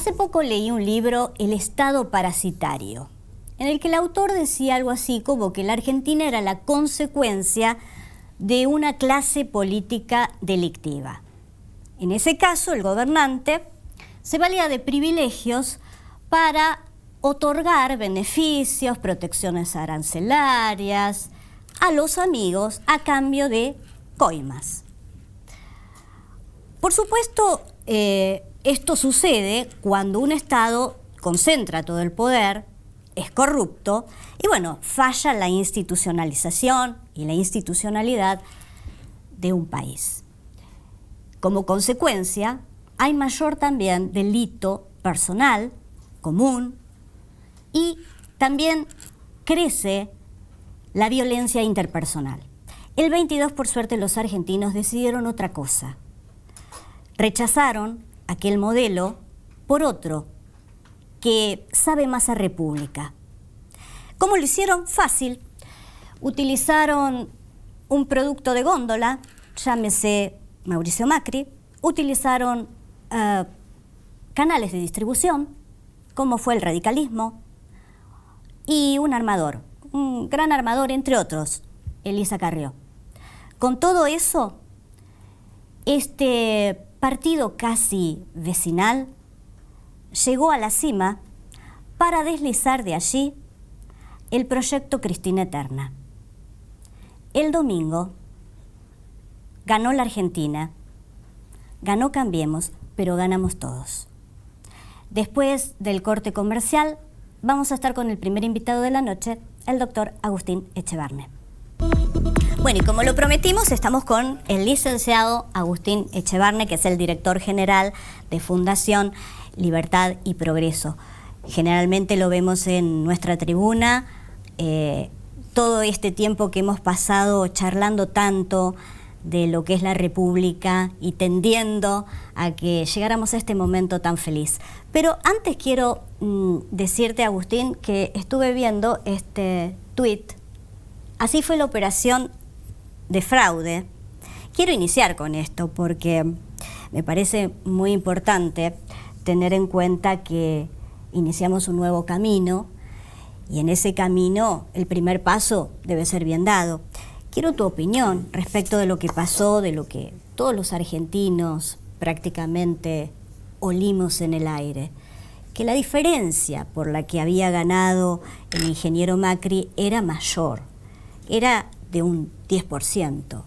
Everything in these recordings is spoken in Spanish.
Hace poco leí un libro, El Estado Parasitario, en el que el autor decía algo así como que la Argentina era la consecuencia de una clase política delictiva. En ese caso, el gobernante se valía de privilegios para otorgar beneficios, protecciones arancelarias a los amigos a cambio de coimas. Por supuesto, esto sucede cuando un Estado concentra todo el poder, es corrupto y, bueno, falla la institucionalización y la institucionalidad de un país. Como consecuencia, hay mayor también delito personal, común, y también crece la violencia interpersonal. El 22, por suerte, los argentinos decidieron otra cosa. Rechazaron aquel modelo por otro que sabe más a república. ¿Cómo lo hicieron? Fácil. Utilizaron un producto de góndola, llámese Mauricio Macri, utilizaron canales de distribución, como fue el radicalismo, y un armador, un gran armador, entre otros, Elisa Carrió. Con todo eso, este partido casi vecinal llegó a la cima para deslizar de allí el proyecto Cristina Eterna. El domingo ganó la Argentina, ganó Cambiemos, pero ganamos todos. Después del corte comercial, vamos a estar con el primer invitado de la noche, el doctor Agustín Echevarne. Bueno, y como lo prometimos, estamos con el licenciado Agustín Echevarne, que es el director general de Fundación Libertad y Progreso. Generalmente lo vemos en nuestra tribuna, todo este tiempo que hemos pasado charlando tanto de lo que es la República y tendiendo a que llegáramos a este momento tan feliz. Pero antes quiero decirte, Agustín, que estuve viendo este tuit. Así fue la operación de fraude. Quiero iniciar con esto porque me parece muy importante tener en cuenta que iniciamos un nuevo camino y en ese camino el primer paso debe ser bien dado. Quiero tu opinión respecto de lo que pasó, de lo que todos los argentinos prácticamente olimos en el aire, que la diferencia por la que había ganado el ingeniero Macri era mayor, era de un 10%.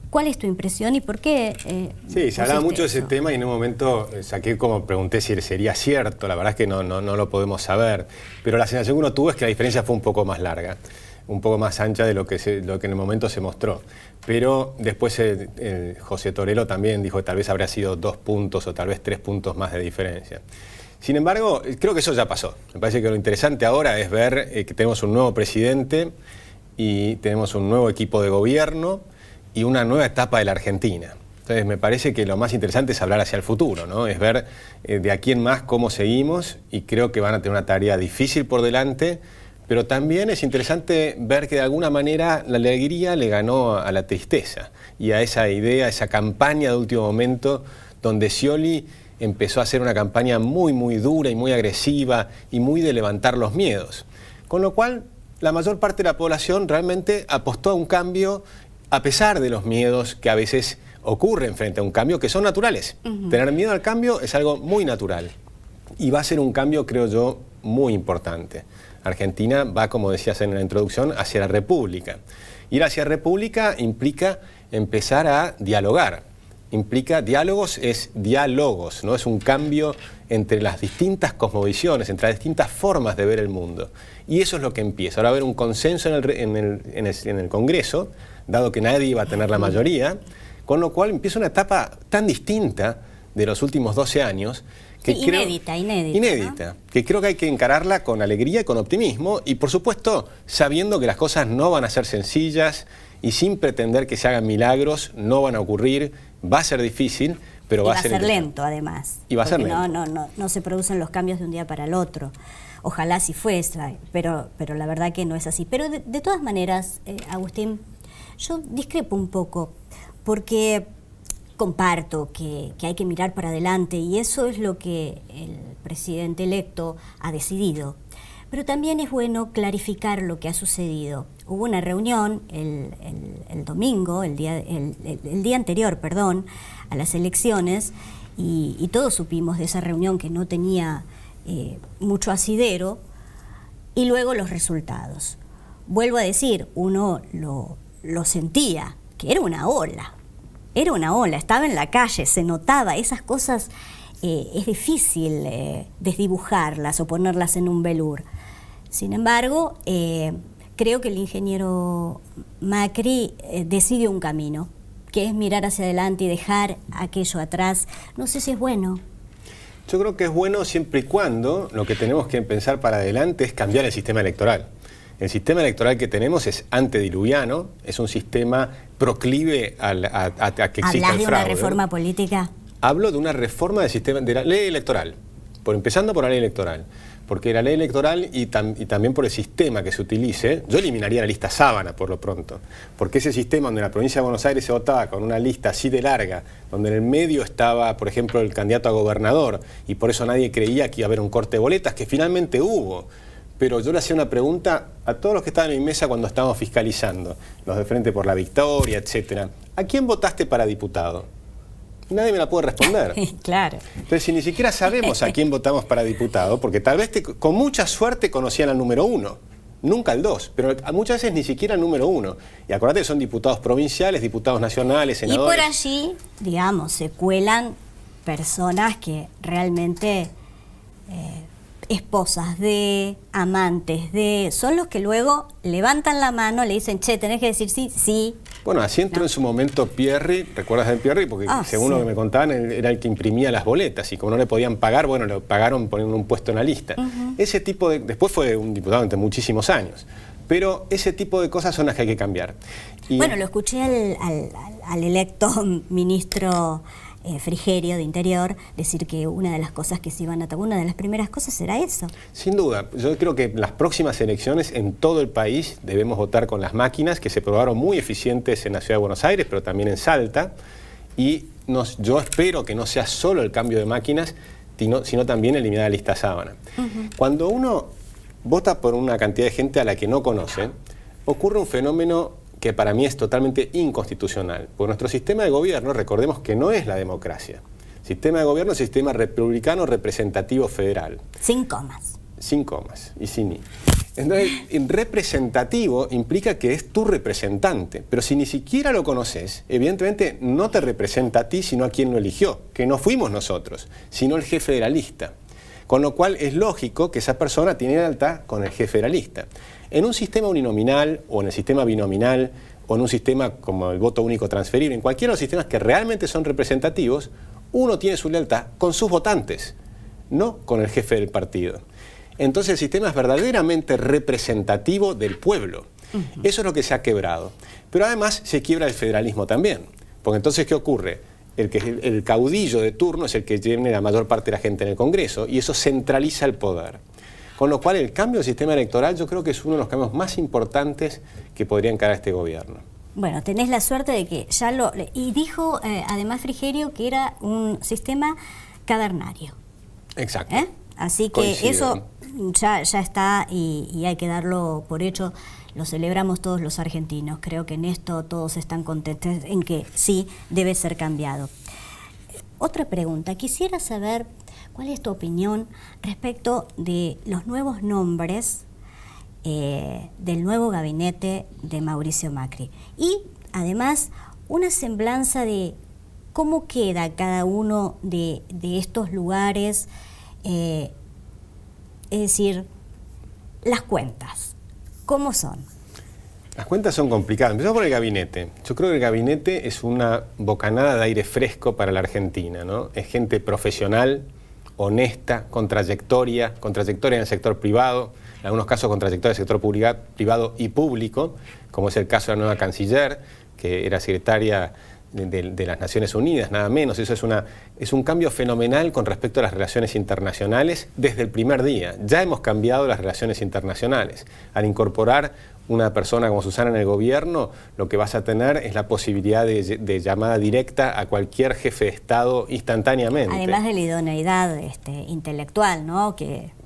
¿Cuál es tu impresión y por qué? Sí, se hablaba mucho de ese tema y en un momento saqué como pregunté si sería cierto. La verdad es que no lo podemos saber, pero la sensación que uno tuvo es que la diferencia fue un poco más larga, un poco más ancha de lo que en el momento se mostró. Pero después José Torello también dijo que tal vez habría sido 2 puntos o tal vez 3 puntos más de diferencia. Sin embargo, creo que eso ya pasó. Me parece que lo interesante ahora es ver que tenemos un nuevo presidente y tenemos un nuevo equipo de gobierno y una nueva etapa de la Argentina. Entonces me parece que lo más interesante es hablar hacia el futuro, ¿no? Es ver de aquí en más cómo seguimos y creo que van a tener una tarea difícil por delante, pero también es interesante ver que de alguna manera la alegría le ganó a la tristeza y a esa idea, a esa campaña de último momento donde Scioli empezó a hacer una campaña muy, muy dura y muy agresiva y muy de levantar los miedos. Con lo cual, la mayor parte de la población realmente apostó a un cambio a pesar de los miedos que a veces ocurren frente a un cambio, que son naturales. Tener miedo al cambio es algo muy natural. Y va a ser un cambio, creo yo, muy importante. Argentina va, como decías en la introducción, hacia la República. Ir hacia la República implica empezar a dialogar. Implica diálogos, es diálogos, ¿no? Es un cambio entre las distintas cosmovisiones, entre las distintas formas de ver el mundo. Y eso es lo que empieza. Ahora va a haber un consenso en el Congreso, dado que nadie iba a tener la mayoría, con lo cual empieza una etapa tan distinta de los últimos 12 años, que inédita, ¿no? Que creo que hay que encararla con alegría y con optimismo, y por supuesto sabiendo que las cosas no van a ser sencillas y sin pretender que se hagan milagros, no van a ocurrir, va a ser difícil, pero va a ser lento además. Y va a ser lento. No se producen los cambios de un día para el otro. Ojalá si fuese, pero la verdad que no es así. Pero de todas maneras, Agustín, yo discrepo un poco, porque comparto que hay que mirar para adelante y eso es lo que el presidente electo ha decidido. Pero también es bueno clarificar lo que ha sucedido. Hubo una reunión el domingo, el día anterior, a las elecciones y todos supimos de esa reunión que no tenía mucho asidero y luego los resultados. Vuelvo a decir, uno lo sentía, que era una ola, estaba en la calle, se notaba, esas cosas es difícil desdibujarlas o ponerlas en un velur. Sin embargo, creo que el ingeniero Macri decidió un camino, que es mirar hacia adelante y dejar aquello atrás. No sé si es bueno. Yo creo que es bueno siempre y cuando lo que tenemos que pensar para adelante es cambiar el sistema electoral. El sistema electoral que tenemos es antediluviano, es un sistema proclive a que exista el fraude. ¿Hablas de una reforma política? Hablo de una reforma del sistema, de la ley electoral, empezando por la ley electoral. Porque la ley electoral y también por el sistema que se utilice, yo eliminaría la lista sábana por lo pronto, porque ese sistema donde en la provincia de Buenos Aires se votaba con una lista así de larga, donde en el medio estaba, por ejemplo, el candidato a gobernador, y por eso nadie creía que iba a haber un corte de boletas, que finalmente hubo. Pero yo le hacía una pregunta a todos los que estaban en mi mesa cuando estábamos fiscalizando, los de Frente por la Victoria, etcétera. ¿A quién votaste para diputado? Nadie me la puede responder. Claro. Entonces, si ni siquiera sabemos a quién votamos para diputado, porque tal vez con mucha suerte conocían al número 1, nunca al 2, pero muchas veces ni siquiera al número 1. Y acordate que son diputados provinciales, diputados nacionales, senadores. Y por allí, digamos, se cuelan personas que realmente esposas de, amantes de, son los que luego levantan la mano, le dicen, che, tenés que decir sí, sí. Bueno, así entró en su momento Pierri, ¿recuerdas de Pierri? Porque según lo que me contaban, él era el que imprimía las boletas y como no le podían pagar, bueno, le pagaron poniendo un puesto en la lista. Ese tipo de... Después fue un diputado durante muchísimos años, pero ese tipo de cosas son las que hay que cambiar. Y bueno, lo escuché al electo ministro Frigerio de Interior decir que una de las cosas que se iban a una de las primeras cosas era eso. Sin duda, yo creo que las próximas elecciones en todo el país debemos votar con las máquinas que se probaron muy eficientes en la Ciudad de Buenos Aires, pero también en Salta, y yo espero que no sea solo el cambio de máquinas, sino también eliminar la lista sábana. Cuando uno vota por una cantidad de gente a la que no conoce, ocurre un fenómeno que para mí es totalmente inconstitucional. Porque nuestro sistema de gobierno, recordemos que no es la democracia. El sistema de gobierno es el sistema republicano representativo federal. Sin comas. Sin comas y sin i. Entonces, representativo implica que es tu representante, pero si ni siquiera lo conoces, evidentemente no te representa a ti, sino a quien lo eligió, que no fuimos nosotros, sino el jefe de la lista. Con lo cual es lógico que esa persona tiene lealtad con el jefe de la lista. En un sistema uninominal o en el sistema binominal o en un sistema como el voto único transferible, en cualquiera de los sistemas que realmente son representativos, uno tiene su lealtad con sus votantes, no con el jefe del partido. Entonces el sistema es verdaderamente representativo del pueblo. Eso es lo que se ha quebrado. Pero además se quiebra el federalismo también. Porque entonces, ¿qué ocurre? El caudillo de turno es el que tiene la mayor parte de la gente en el Congreso y eso centraliza el poder. Con lo cual el cambio del sistema electoral yo creo que es uno de los cambios más importantes que podría encarar este gobierno. Bueno, tenés la suerte de que ya lo... Y dijo además Frigerio que era un sistema cavernario. Exacto. Así que eso ya está y hay que darlo por hecho. Lo celebramos todos los argentinos. Creo que en esto todos están contentos en que sí debe ser cambiado. Otra pregunta. Quisiera saber cuál es tu opinión respecto de los nuevos nombres del nuevo gabinete de Mauricio Macri. Y además una semblanza de cómo queda cada uno de estos lugares, es decir, las cuentas. ¿Cómo son? Las cuentas son complicadas. Empezamos por el gabinete. Yo creo que el gabinete es una bocanada de aire fresco para la Argentina, ¿no? Es gente profesional, honesta, con trayectoria en el sector privado, en algunos casos con trayectoria en el sector privado y público, como es el caso de la nueva canciller, que era secretaria de las Naciones Unidas, nada menos. Eso es un cambio fenomenal con respecto a las relaciones internacionales desde el primer día. Ya hemos cambiado las relaciones internacionales al incorporar una persona como Susana en el gobierno, lo que vas a tener es la posibilidad de llamada directa a cualquier jefe de Estado instantáneamente. Además de la idoneidad intelectual, ¿no?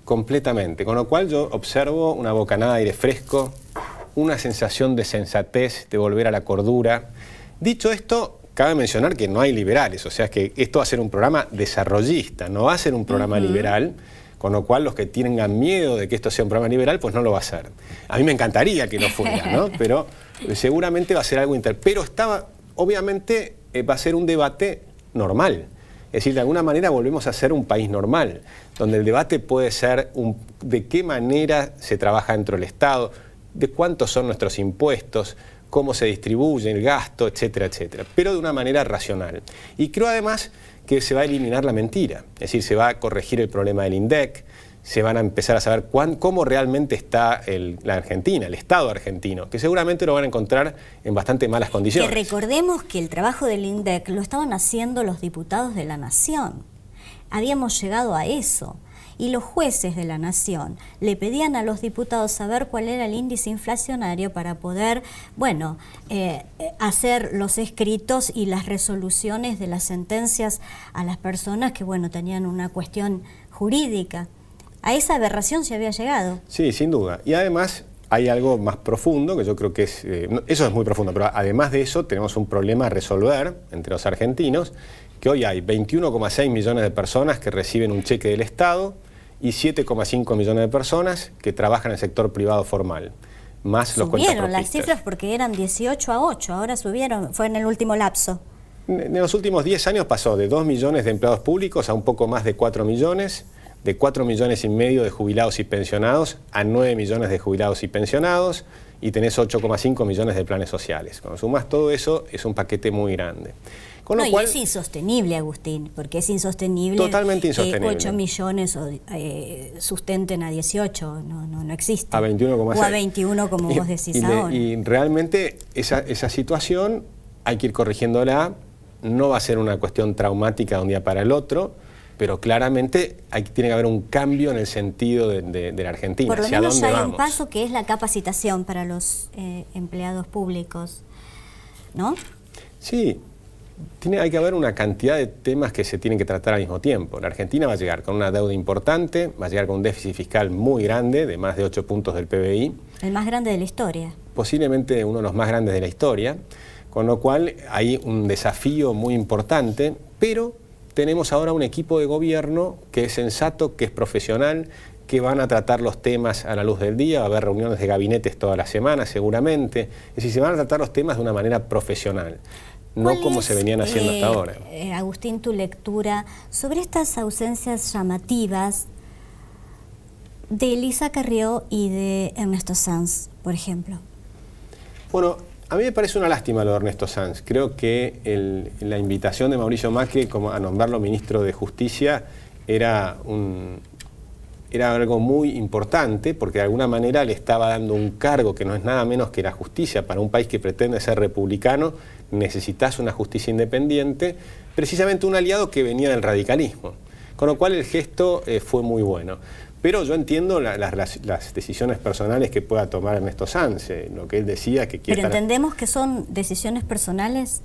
Completamente, con lo cual yo observo una bocanada de aire fresco, una sensación de sensatez, de volver a la cordura. Dicho esto, cabe mencionar que no hay liberales, o sea, que esto va a ser un programa desarrollista, no va a ser un programa liberal, con lo cual los que tengan miedo de que esto sea un programa liberal, pues no lo va a ser. A mí me encantaría que no fuera, ¿no? Pero seguramente va a ser algo pero obviamente va a ser un debate normal. Es decir, de alguna manera volvemos a ser un país normal, donde el debate puede ser de qué manera se trabaja dentro del Estado, de cuántos son nuestros impuestos, cómo se distribuye el gasto, etcétera, etcétera, pero de una manera racional. Y creo además que se va a eliminar la mentira, es decir, se va a corregir el problema del INDEC, se van a empezar a saber cómo realmente está la Argentina, el Estado argentino, que seguramente lo van a encontrar en bastante malas condiciones. Que recordemos que el trabajo del INDEC lo estaban haciendo los diputados de la Nación. Habíamos llegado a eso. Y los jueces de la Nación le pedían a los diputados saber cuál era el índice inflacionario para poder, bueno, hacer los escritos y las resoluciones de las sentencias a las personas que, bueno, tenían una cuestión jurídica. A esa aberración se había llegado. Sí, sin duda. Y además hay algo más profundo, que yo creo que es... eso es muy profundo, pero además de eso tenemos un problema a resolver entre los argentinos, que hoy hay 21,6 millones de personas que reciben un cheque del Estado y 7,5 millones de personas que trabajan en el sector privado formal, más los cuentapropistas. Subieron las cifras porque eran 18 a 8, ahora subieron, fue en el último lapso. En los últimos 10 años pasó de 2 millones de empleados públicos a un poco más de 4 millones, de 4 millones y medio de jubilados y pensionados a 9 millones de jubilados y pensionados, y tenés 8,5 millones de planes sociales. Cuando sumas todo eso, es un paquete muy grande. Con lo cual, y es insostenible, Agustín, porque es insostenible, totalmente insostenible que 8 millones sustenten a 18, no existe. A 21,6. O a 21, como vos decís ahora. Y realmente esa situación hay que ir corrigiéndola, no va a ser una cuestión traumática de un día para el otro, pero claramente tiene que haber un cambio en el sentido de la Argentina. Por lo ¿Hacia menos dónde hay vamos? un paso que es la capacitación para los empleados públicos, ¿no? Sí. Hay que haber una cantidad de temas que se tienen que tratar al mismo tiempo. La Argentina va a llegar con una deuda importante, va a llegar con un déficit fiscal muy grande, de más de 8 puntos del PBI. El más grande de la historia. Posiblemente uno de los más grandes de la historia, con lo cual hay un desafío muy importante, pero tenemos ahora un equipo de gobierno que es sensato, que es profesional, que van a tratar los temas a la luz del día, va a haber reuniones de gabinetes todas las semanas seguramente, es decir, se van a tratar los temas de una manera profesional. No como se venían haciendo hasta ahora. Agustín, tu lectura sobre estas ausencias llamativas de Elisa Carrió y de Ernesto Sanz, por ejemplo. Bueno, a mí me parece una lástima lo de Ernesto Sanz. Creo que la invitación de Mauricio Macri a nombrarlo ministro de Justicia era algo muy importante, porque de alguna manera le estaba dando un cargo que no es nada menos que la justicia. Para un país que pretende ser republicano, necesitas una justicia independiente, precisamente un aliado que venía del radicalismo. Con lo cual el gesto fue muy bueno. Pero yo entiendo las decisiones personales que pueda tomar Ernesto Sanz, lo que él decía que quiere... ¿Pero entendemos que son decisiones personales?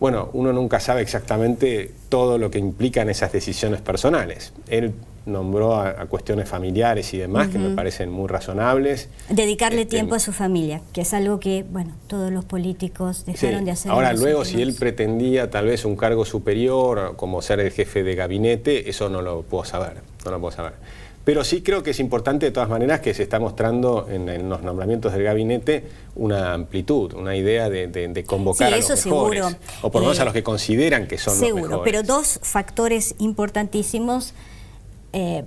Bueno, uno nunca sabe exactamente todo lo que implican esas decisiones personales. Él nombró a cuestiones familiares y demás que me parecen muy razonables. Dedicarle tiempo a su familia, que es algo que, bueno, todos los políticos dejaron de hacer. Ahora, luego, si él pretendía tal vez un cargo superior, como ser el jefe de gabinete, eso no lo puedo saber, Pero sí creo que es importante de todas maneras que se está mostrando en los nombramientos del gabinete una amplitud, una idea de convocar a los mejores, seguro. O por lo menos a los que consideran que son los mejores. Seguro, pero dos factores importantísimos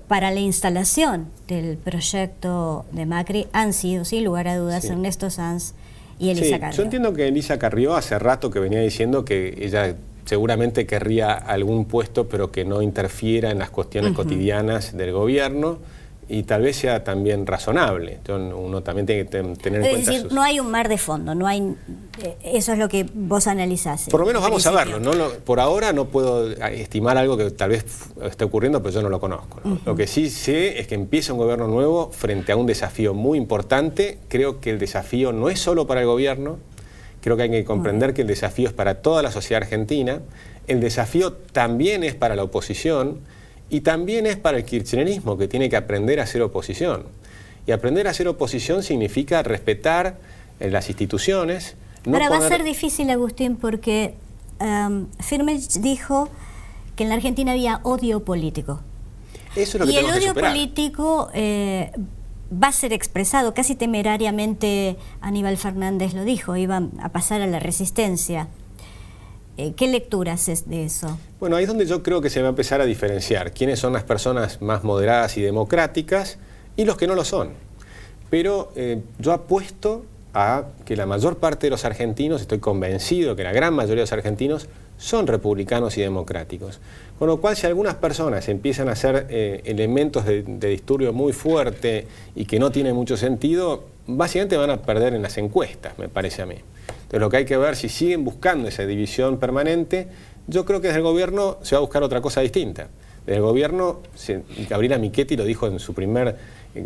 para la instalación del proyecto de Macri han sido, sin lugar a dudas, Ernesto Sanz y Elisa Carrió. Yo entiendo que Elisa Carrió hace rato que venía diciendo que ella seguramente querría algún puesto, pero que no interfiera en las cuestiones cotidianas del gobierno. y tal vez sea también razonable. Entonces, uno también tiene que tener en cuenta. Es decir, no hay un mar de fondo, no hay, eso es lo que vos analizás. Por lo menos vamos a verlo. Por ahora no puedo estimar algo que tal vez esté ocurriendo, pero yo no lo conozco, ¿no? Lo que sí sé es que empieza un gobierno nuevo frente a un desafío muy importante. Creo que el desafío no es solo para el gobierno, creo que hay que comprender que el desafío es para toda la sociedad argentina, el desafío también es para la oposición, y también es para el kirchnerismo, que tiene que aprender a hacer oposición. Y aprender a hacer oposición significa respetar las instituciones. Ahora va a ser difícil, Agustín, porque Firmenich dijo que en la Argentina había odio político. Eso es lo que tenemos que superar. Y el odio político va a ser expresado, casi temerariamente Aníbal Fernández lo dijo, iban a pasar a la resistencia. ¿Qué lectura haces de eso? Bueno, ahí es donde yo creo que se va a empezar a diferenciar quiénes son las personas más moderadas y democráticas y los que no lo son. Pero yo apuesto a que la mayor parte de los argentinos, estoy convencido que la gran mayoría de los argentinos son republicanos y democráticos. Con lo cual, si algunas personas empiezan a hacer elementos de disturbio muy fuerte y que no tienen mucho sentido, básicamente van a perder en las encuestas, me parece a mí. Entonces lo que hay que ver, si siguen buscando esa división permanente, yo creo que desde el gobierno se va a buscar otra cosa distinta. Desde el gobierno, Gabriela Michetti lo dijo en su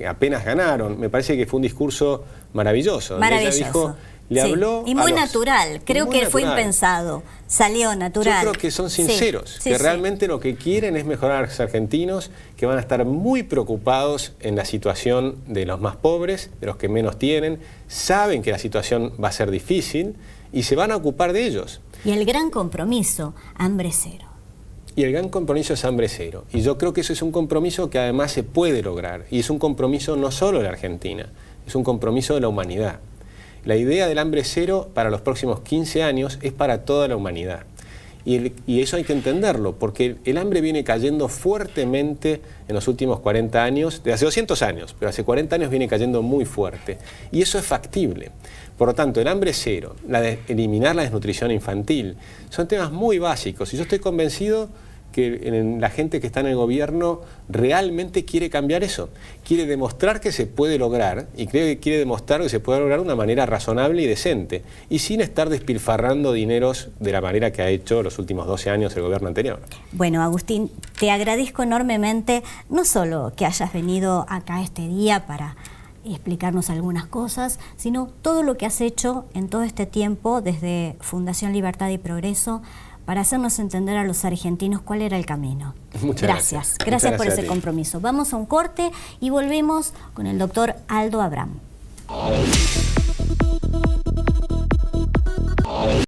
apenas ganaron, me parece que fue un discurso maravilloso. Maravilloso. Ella dijo, le habló y muy natural, creo que fue impensado, salió natural. Yo creo que son sinceros, que realmente lo que quieren es mejorar a los argentinos, que van a estar muy preocupados en la situación de los más pobres, de los que menos tienen, saben que la situación va a ser difícil y se van a ocupar de ellos. Y el gran compromiso, hambre cero. Y el gran compromiso es hambre cero. Y yo creo que eso es un compromiso que además se puede lograr. Y es un compromiso no solo de la Argentina, es un compromiso de la humanidad. La idea del hambre cero para los próximos 15 años es para toda la humanidad. Y eso hay que entenderlo, porque el hambre viene cayendo fuertemente en los últimos 40 años, de hace 200 años, pero hace 40 años viene cayendo muy fuerte. Y eso es factible. Por lo tanto, el hambre cero, eliminar la desnutrición infantil, son temas muy básicos. Y yo estoy convencido que la gente que está en el gobierno realmente quiere cambiar eso. Quiere demostrar que se puede lograr y creo que quiere demostrar que se puede lograr de una manera razonable y decente y sin estar despilfarrando dineros de la manera que ha hecho los últimos 12 años el gobierno anterior. Bueno, Agustín, te agradezco enormemente, no solo que hayas venido acá este día para explicarnos algunas cosas, sino todo lo que has hecho en todo este tiempo desde Fundación Libertad y Progreso para hacernos entender a los argentinos cuál era el camino. Muchas gracias. Gracias por ese compromiso. Vamos a un corte y volvemos con el doctor Aldo Abrán.